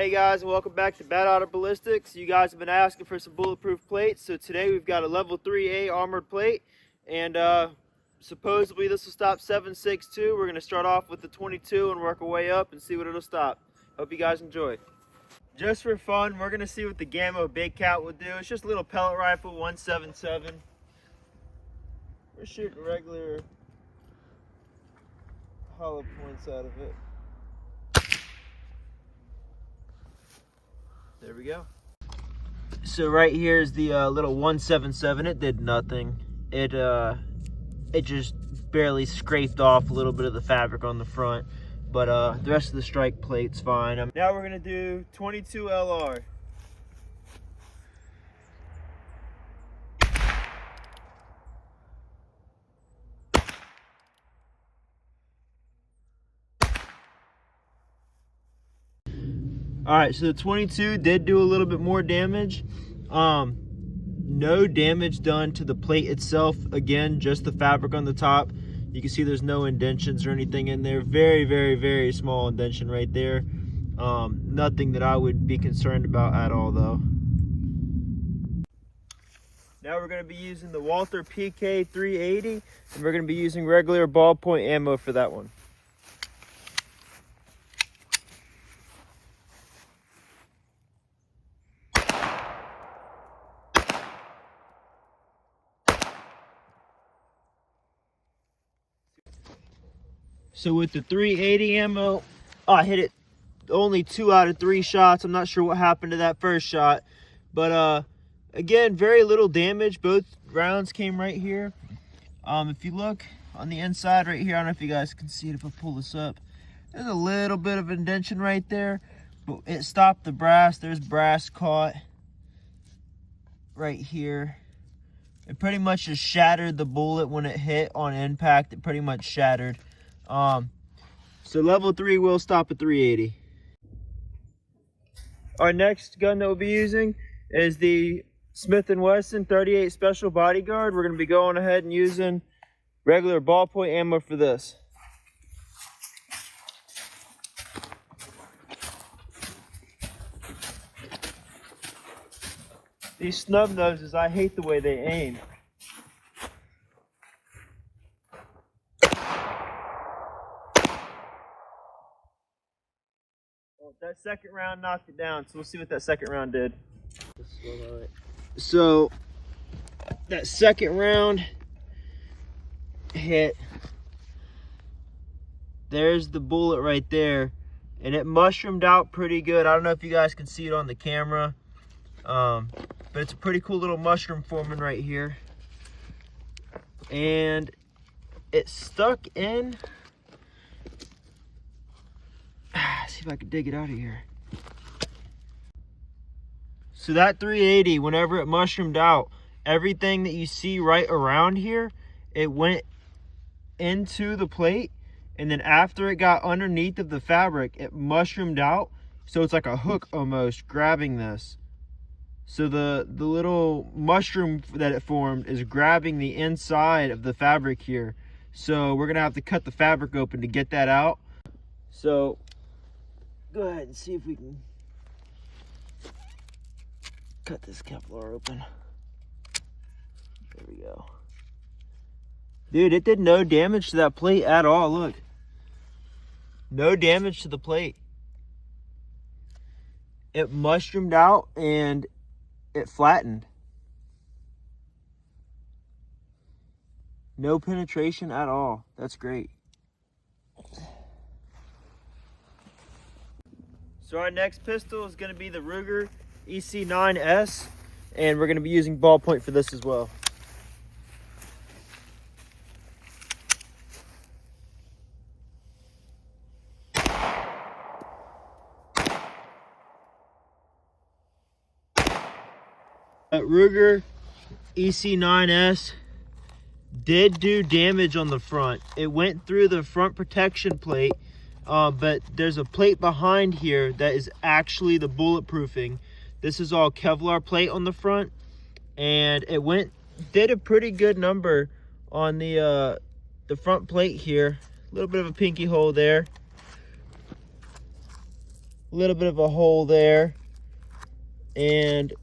Hey guys, and welcome back to Bad Auto Ballistics. You guys have been asking for some bulletproof plates, so today we've got a level 3A armored plate, and supposedly this will stop 7.62. We're going to start off with the 22 and work our way up and see what it'll stop. Hope you guys enjoy. Just for fun, we're going to see what the Gammo Big Cat will do. It's just a little pellet rifle, 177. We're shooting regular hollow points out of it. There we go. So right here is the little 177. It did nothing. It just barely scraped off a little bit of the fabric on the front, but the rest of the strike plate's fine. Now we're gonna do 22 LR. All right, so the 22 did do a little bit more damage. No damage done to the plate itself. Again, just the fabric on the top. You can see there's no indentions or anything in there. Very, very, very small indention right there. Nothing that I would be concerned about at all though. Now we're gonna be using the Walther PK 380, and we're gonna be using regular ballpoint ammo for that one. So with the 380 ammo, I hit it only 2 out of 3 shots. I'm not sure what happened to that first shot, but again, very little damage. Both rounds came right here. If you look on the inside right here, I don't know if you guys can see it if I pull this up. There's a little bit of indentation right there, but it stopped the brass. There's brass caught right here. It pretty much just shattered the bullet when it hit on impact. It pretty much shattered. So level 3 will stop at 380. Our next gun that we'll be using is the Smith & Wesson 38 Special Bodyguard. We're going to be going ahead and using regular ballpoint ammo for this. These snub noses, I hate the way they aim. That second round knocked it down, so we'll see what that second round did. So that second round hit. There's the bullet right there, and it mushroomed out pretty good. I don't know if you guys can see it on the camera, but it's a pretty cool little mushroom forming right here, and it stuck in. See if I can dig it out of here. So that 380, whenever it mushroomed out, everything that you see right around here, it went into the plate, and then after it got underneath of the fabric, it mushroomed out. So it's like a hook almost grabbing this. So the little mushroom that it formed is grabbing the inside of the fabric here. So we're gonna have to cut the fabric open to get that out. So go ahead and see if we can cut this Kevlar open. There we go. Dude, it did no damage to that plate at all. Look. No damage to the plate. It mushroomed out and it flattened. No penetration at all. That's great. So our next pistol is going to be the Ruger EC9S, and we're going to be using ballpoint for this as well. That Ruger EC9S did do damage on the front. It went through the front protection plate. But there's a plate behind here that is actually the bulletproofing. This is all Kevlar plate on the front, and it did a pretty good number on the front plate here. A little bit of a pinky hole there. a little bit of a hole there. And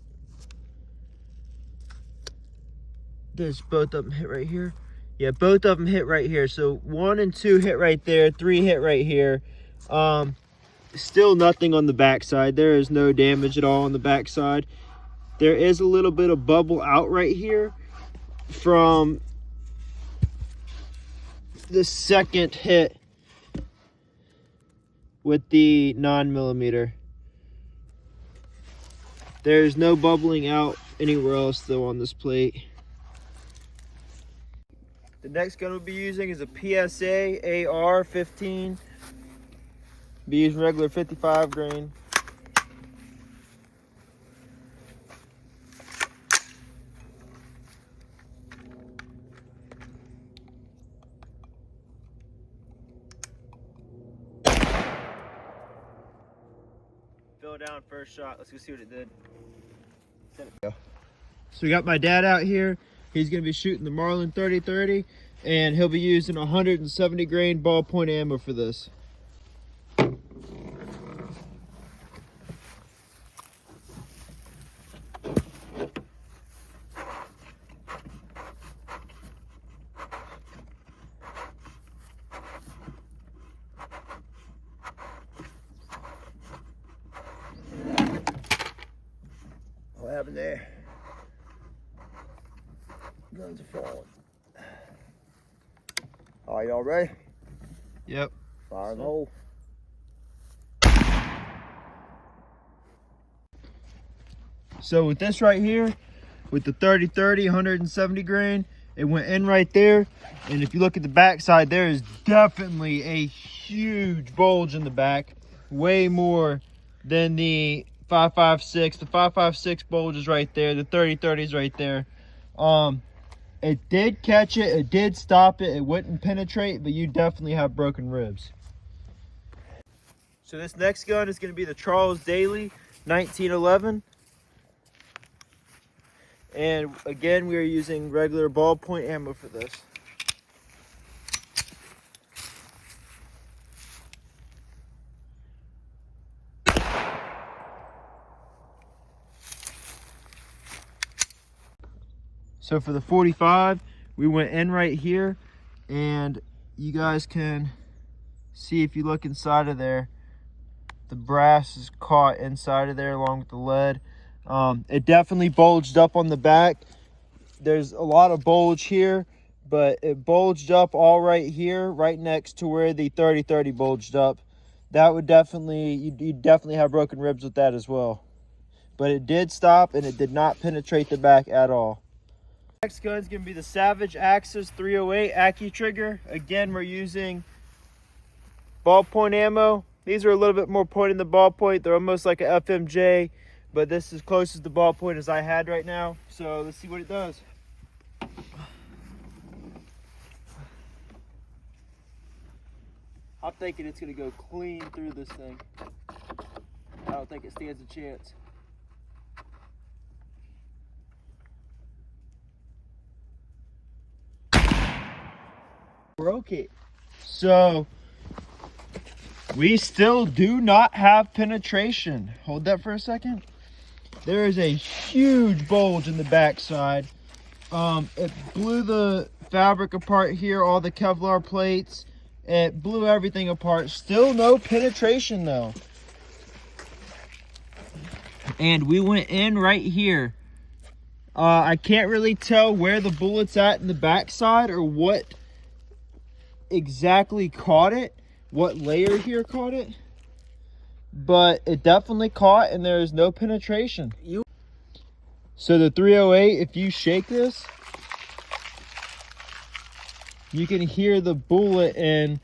there's both of them hit right here. Yeah, both of them hit right here. So 1 and 2 hit right there, 3 hit right here. Still nothing on the backside. There is no damage at all on the backside. There is a little bit of bubble out right here from the second hit with the 9mm. There's no bubbling out anywhere else though on this plate. The next gun we'll be using is a PSA AR-15. Be using regular 55 grain. Fell down first shot. Let's go see what it did. So we got my dad out here. He's going to be shooting the Marlin 30-30, and he'll be using 170 grain ballpoint ammo for this. What happened there? Guns are falling. All y'all ready? Yep. Fire in the hole. So with this right here, with the 30-30, 170 grain, it went in right there. And if you look at the back side, there is definitely a huge bulge in the back. Way more than the 5.56. The 5.56 bulge is right there. The 30-30 is right there. It did catch it. It did stop it. It wouldn't penetrate, but you definitely have broken ribs. So this next gun is going to be the Charles Daly 1911. And again, we are using regular ballpoint ammo for this. So for the 45, we went in right here, and you guys can see if you look inside of there, the brass is caught inside of there along with the lead. It definitely bulged up on the back. There's a lot of bulge here, but it bulged up all right here, right next to where the 30-30 bulged up. That would definitely, you'd definitely have broken ribs with that as well. But it did stop, and it did not penetrate the back at all. Next gun is going to be the Savage Axis 308 AccuTrigger. Again, we're using ballpoint ammo. These are a little bit more pointing the ballpoint. They're almost like a FMJ, but this is close as the ballpoint as I had right now. So let's see what it does. I'm thinking it's going to go clean through this thing. I don't think it stands a chance. Broke it. So we still do not have penetration. Hold that for a second. There is a huge bulge in the backside. It blew the fabric apart here, all the Kevlar plates. It blew everything apart. Still no penetration though. And we went in right here. I can't really tell where the bullet's at in the backside or what exactly caught it, what layer here caught it, but it definitely caught, and there is no penetration. So the 308, if you shake this, you can hear the bullet and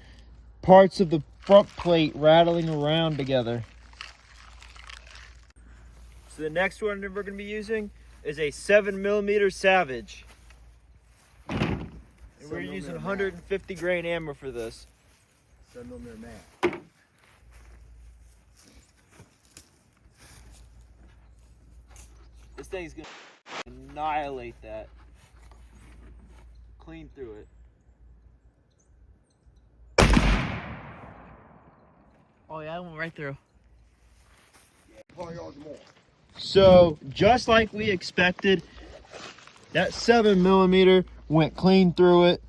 parts of the front plate rattling around together. So the next one that we're going to be using is a 7mm Savage. And we're using 150 grain ammo for this. 7mm mag. This thing's going to annihilate that. Clean through it. Oh yeah, I went right through. 20 yards more. So just like we expected, that 7mm went clean through it,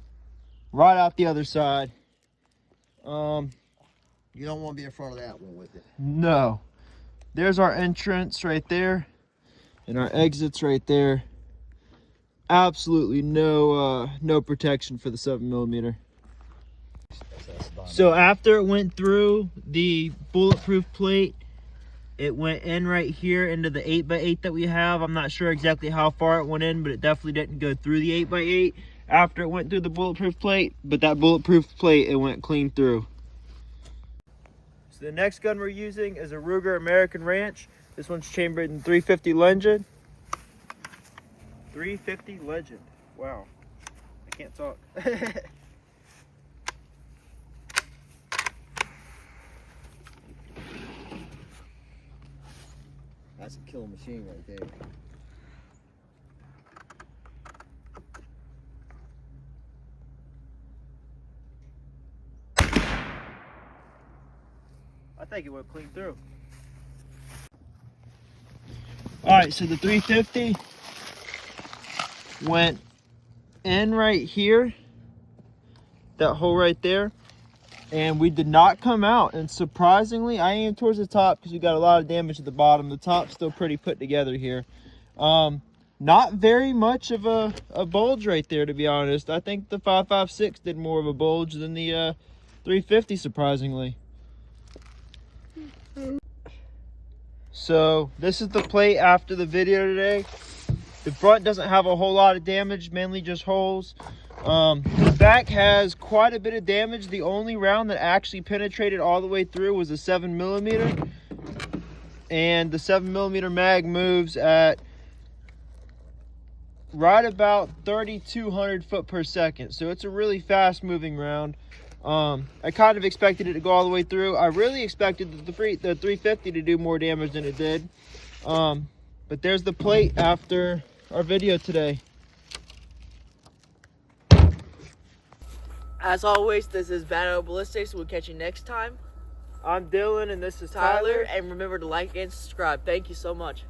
right out the other side. You don't want to be in front of that one with it. No. There's our entrance right there, and our exits right there. Absolutely no protection for the 7mm. So after it went through the bulletproof plate, it went in right here into the 8x8 that we have. I'm not sure exactly how far it went in, but it definitely didn't go through the 8x8 after it went through the bulletproof plate. But that bulletproof plate, it went clean through. So the next gun we're using is a Ruger American Ranch. This one's chambered in 350 Legend. 350 Legend. Wow. I can't talk. That's a kill machine right there. I think it went clean through. Alright, so the 350 went in right here, that hole right there, and we did not come out. And surprisingly, I aimed towards the top because we got a lot of damage at the bottom. The top's still pretty put together here. Not very much of a bulge right there, to be honest. I think the 5.56 did more of a bulge than the 350, surprisingly. So this is the plate after the video today. The front doesn't have a whole lot of damage, mainly just holes. The back has quite a bit of damage. The only round that actually penetrated all the way through was a 7mm. And the 7mm mag moves at right about 3,200 foot per second. So it's a really fast moving round. I kind of expected it to go all the way through. I really expected the 350 to do more damage than it did. But there's the plate after our video today. As always, this is Banner Ballistics. We'll catch you next time. I'm Dylan, and this is Tyler, Tyler. and remember to like and subscribe. Thank you so much.